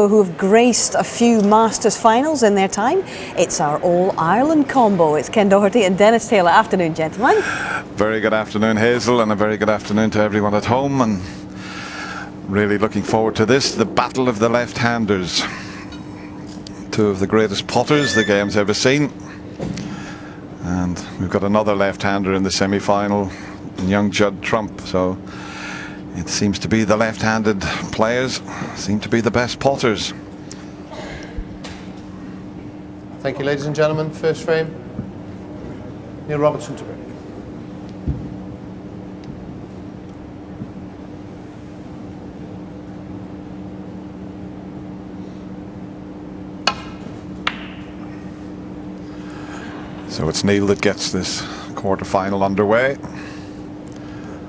also who have graced a few Masters finals in their time. It's our All-Ireland combo. It's Ken Doherty and Dennis Taylor. Afternoon, gentlemen. Very good afternoon, Hazel, and a very good afternoon to everyone at home. And really looking forward to this, the battle of the left-handers. Two of the greatest potters the game's ever seen. And we've got another left-hander in the semi-final, young Judd Trump. So it seems to be the left-handed players seem to be the best potters. Thank you, ladies and gentlemen. First frame, Neil Robertson to break. So it's Neil that gets this quarter-final underway.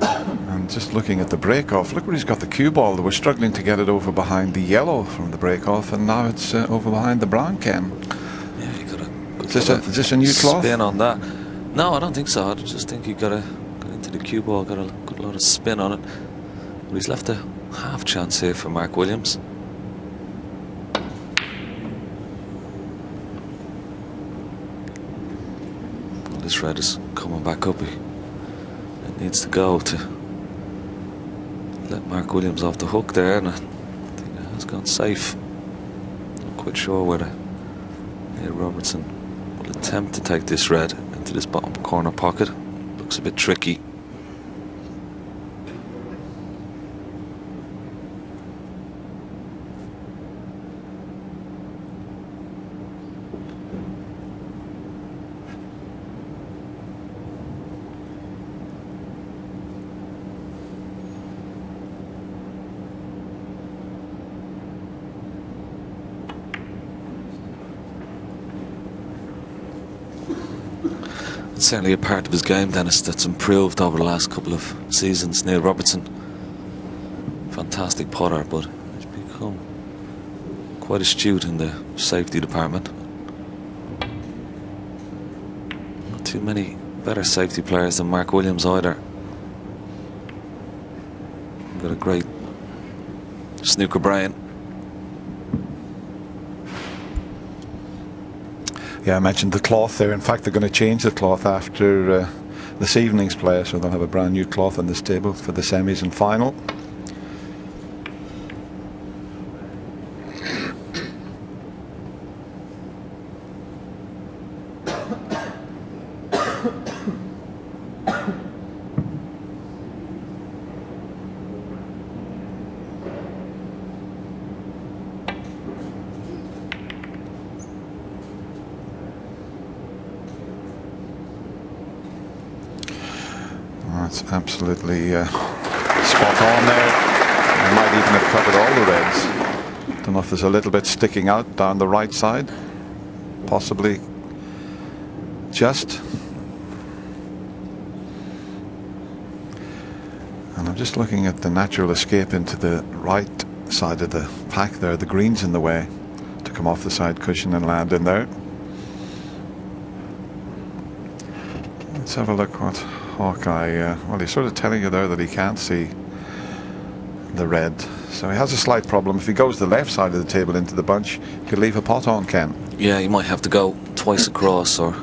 And just looking at the break-off, look where he's got the cue ball. They were struggling to get it over behind the yellow from the break-off, and now it's over behind the brown, Ken. Yeah, you got a is this a new cloth? Spin on that. No, I don't think so. I just think he got into the cue ball, got a good lot of spin on it. But he's left a half chance here for Mark Williams. This red is coming back up. It needs to go to let Mark Williams off the hook there, and I think it has gone safe. Not quite sure whether Neil Robertson will attempt to take this red into this bottom corner pocket. Looks a bit tricky. Certainly a part of his game, Dennis, that's improved over the last couple of seasons. Neil Robertson, fantastic potter, but he's become quite astute in the safety department. Not too many better safety players than Mark Williams either. Got a great snooker brain. Yeah, I mentioned the cloth there. In fact, they're going to change the cloth after this evening's play, so they'll have a brand new cloth on this table for the semis and final. That's absolutely spot on there. I might even have covered all the reds. Don't know if there's a little bit sticking out down the right side. Possibly just. And I'm just looking at the natural escape into the right side of the pack there. The green's in the way to come off the side cushion and land in there. Let's have a look what Hawkeye, well, he's sort of telling you there that he can't see the red. So he has a slight problem. If he goes the left side of the table into the bunch, he could leave a pot on, Ken. Yeah, he might have to go twice across, or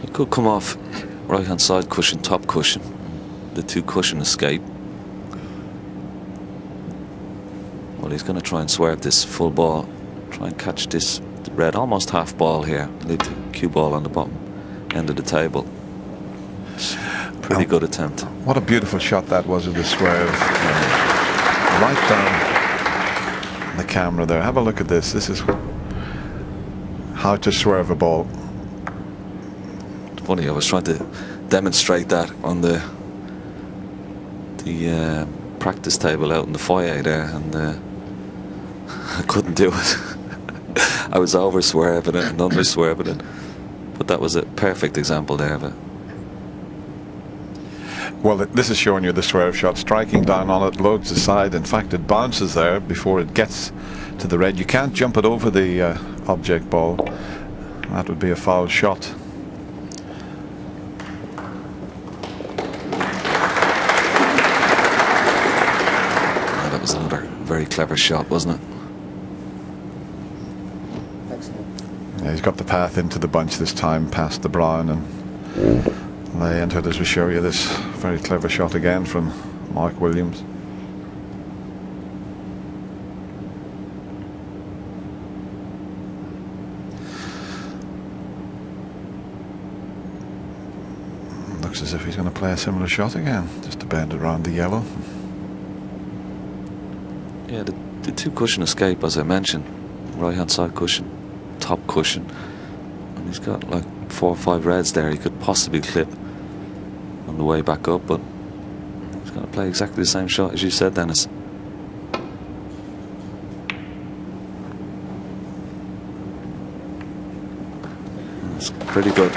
he could come off right hand side cushion, top cushion. The two cushion escape. Well, he's going to try and swerve this full ball, try and catch this red almost half ball here, leave the cue ball on the bottom end of the table. Pretty good attempt. What a beautiful shot that was of the swerve. Right down the camera there. Have a look at this. This is how to swerve a ball. Funny, I was trying to demonstrate that on the practice table out in the foyer there, and I couldn't do it. I was over swerving it and under swerving it, but that was a perfect example there of it. Well, this is showing you the swerve shot, striking down on it, loads aside. In fact, it bounces there before it gets to the red. You can't jump it over the object ball. That would be a foul shot. That was another very clever shot, wasn't it? Yeah, he's got the path into the bunch this time, past the brown, and they entered, as we show you, this very clever shot again from Mark Williams. Looks as if he's going to play a similar shot again, just to bend it around the yellow. Yeah, the two cushion escape, as I mentioned, right hand side cushion, top cushion, and he's got like 4 or 5 reds there he could possibly clip on the way back up, but he's going to play exactly the same shot as you said, Dennis. That's pretty good.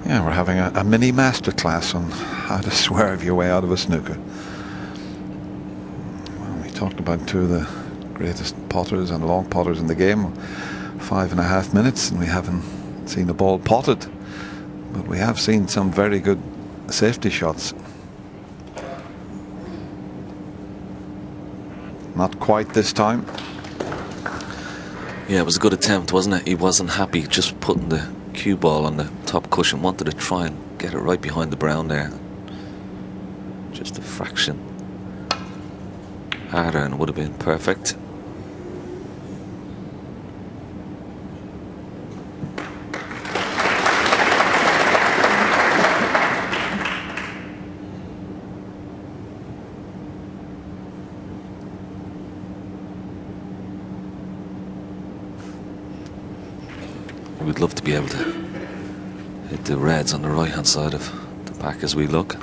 Yeah, we're having a mini masterclass on how to swerve your way out of a snooker. Well, we talked about two of the greatest potters and long potters in the game, 5.5 minutes, and we haven't seen the ball potted, but we have seen some very good safety shots. Not quite this time. Yeah, it was a good attempt, wasn't it? He wasn't happy just putting the cue ball on the top cushion, wanted to try and get it right behind the brown there. Just a fraction harder and would have been perfect. We'd love to be able to hit the reds on the right hand side of the pack as we look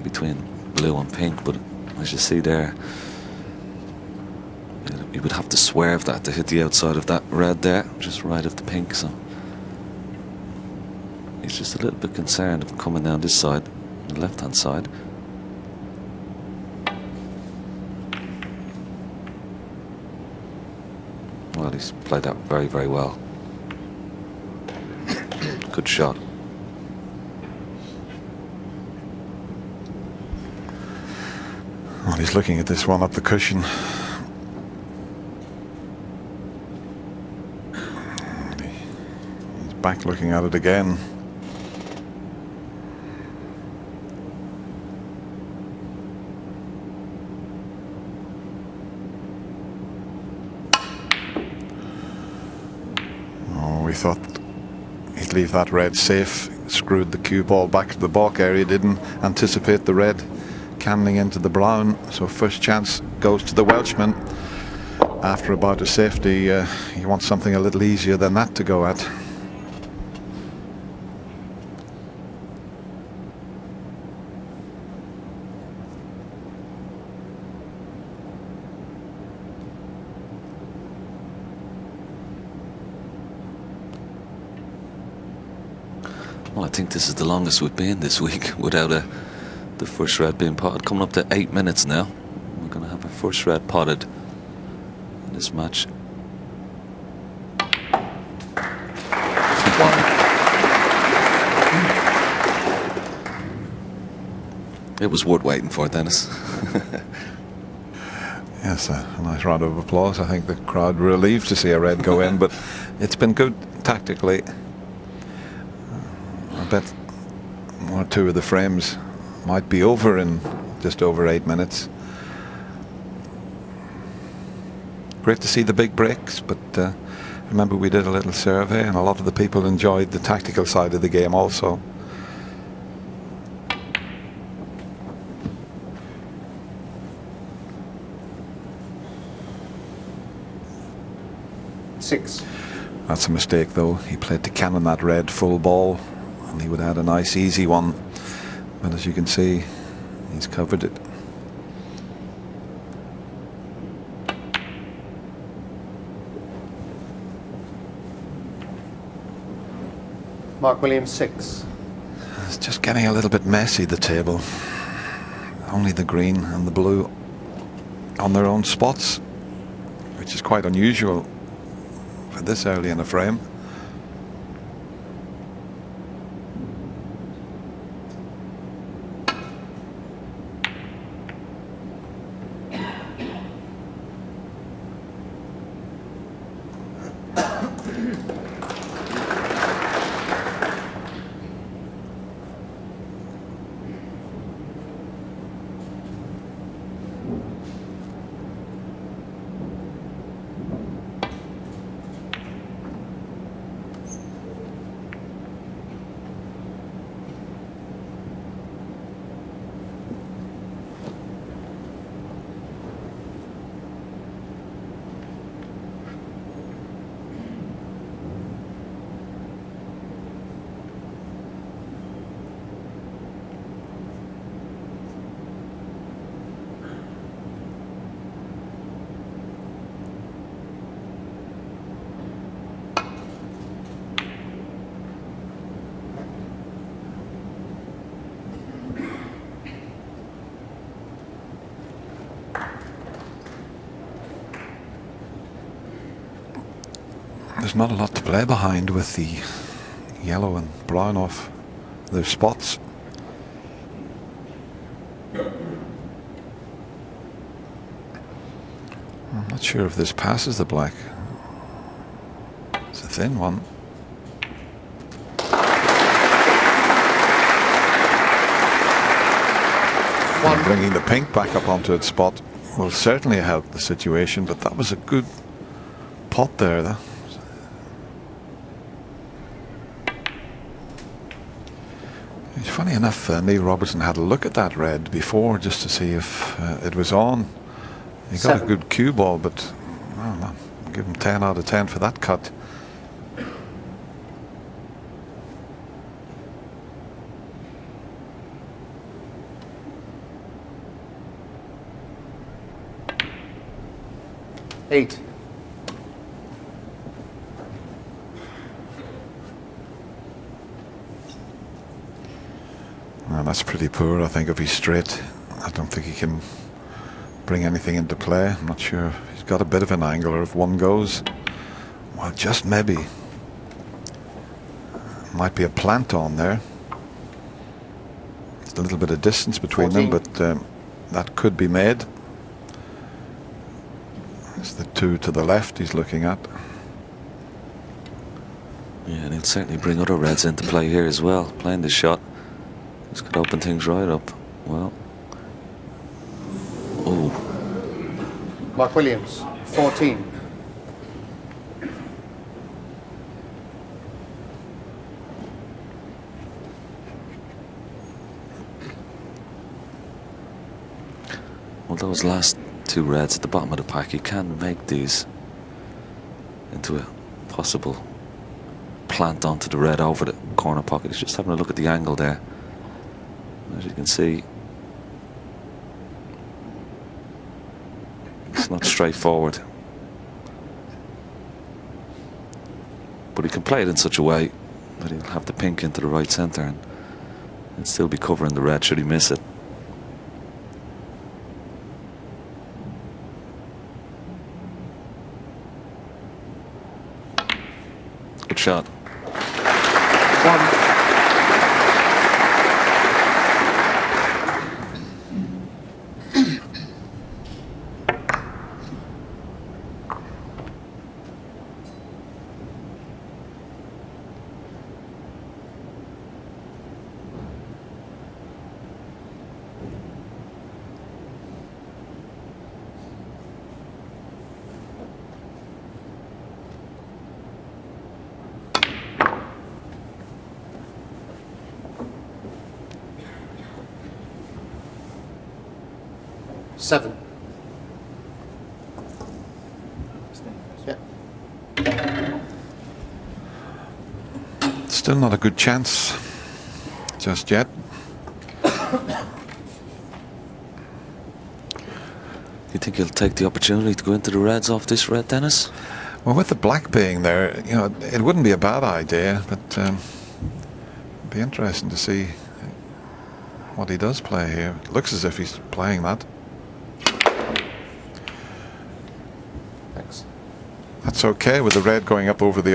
between blue and pink, but as you see there, you would have to swerve that to hit the outside of that red there, just right of the pink. So he's just a little bit concerned of coming down this side, the left hand side. Well, he's played that very, very well. Good shot. Well, he's looking at this one up the cushion. He's back looking at it again. We thought he'd leave that red safe, screwed the cue ball back to the balk area, didn't anticipate the red canneling into the brown, so first chance goes to the Welshman. After a bout of safety, he wants something a little easier than that to go at. Well, I think this is the longest we've been this week without the first red being potted. Coming up to 8 minutes now. We're going to have our first red potted in this match. It was worth waiting for, Dennis. Yes, a nice round of applause. I think the crowd were relieved to see a red go in, but it's been good tactically. I bet 1 or 2 of the frames might be over in just over 8 minutes. Great to see the big breaks, but remember we did a little survey and a lot of the people enjoyed the tactical side of the game also. Six. That's a mistake though. He played to cannon that red full ball and he would have had a nice easy one, but as you can see he's covered it. Mark Williams, 6. It's just getting a little bit messy, the table. Only the green and the blue on their own spots, which is quite unusual for this early in a frame. there's not a lot to play behind with the yellow and brown off their spots. I'm not sure if this passes the black. It's a thin one. Bringing the pink back up onto its spot will certainly help the situation, but that was a good pot there. It's funny enough, Neil Robertson had a look at that red before just to see if it was on. He got a good cue ball, but well, I'll give him 10 out of 10 for that cut. Eight. Well, that's pretty poor, I think, if he's straight. I don't think he can bring anything into play. I'm not sure. He's got a bit of an angle, or if one goes, well, just maybe. Might be a plant on there. There's a little bit of distance between 14. them, but that could be made. It's the two to the left he's looking at. Yeah, and he'll certainly bring other reds into play here as well. Playing this shot, this could open things right up. Well, oh, Mark Williams, 14. well, those last two reds at the bottom of the pack, you can make these into a possible plant onto the red over the corner pocket. He's just having a look at the angle there. As you can see, it's not straightforward, but he can play it in such a way that he'll have the pink into the right centre and still be covering the red should he miss it. Good shot. One. Seven. Yeah. Still not a good chance just yet. You think he'll take the opportunity to go into the reds off this red, Dennis? Well, with the black being there, you know, it wouldn't be a bad idea, but it'd be interesting to see what he does play here. It looks as if he's playing that. Thanks. That's okay with the red going up over the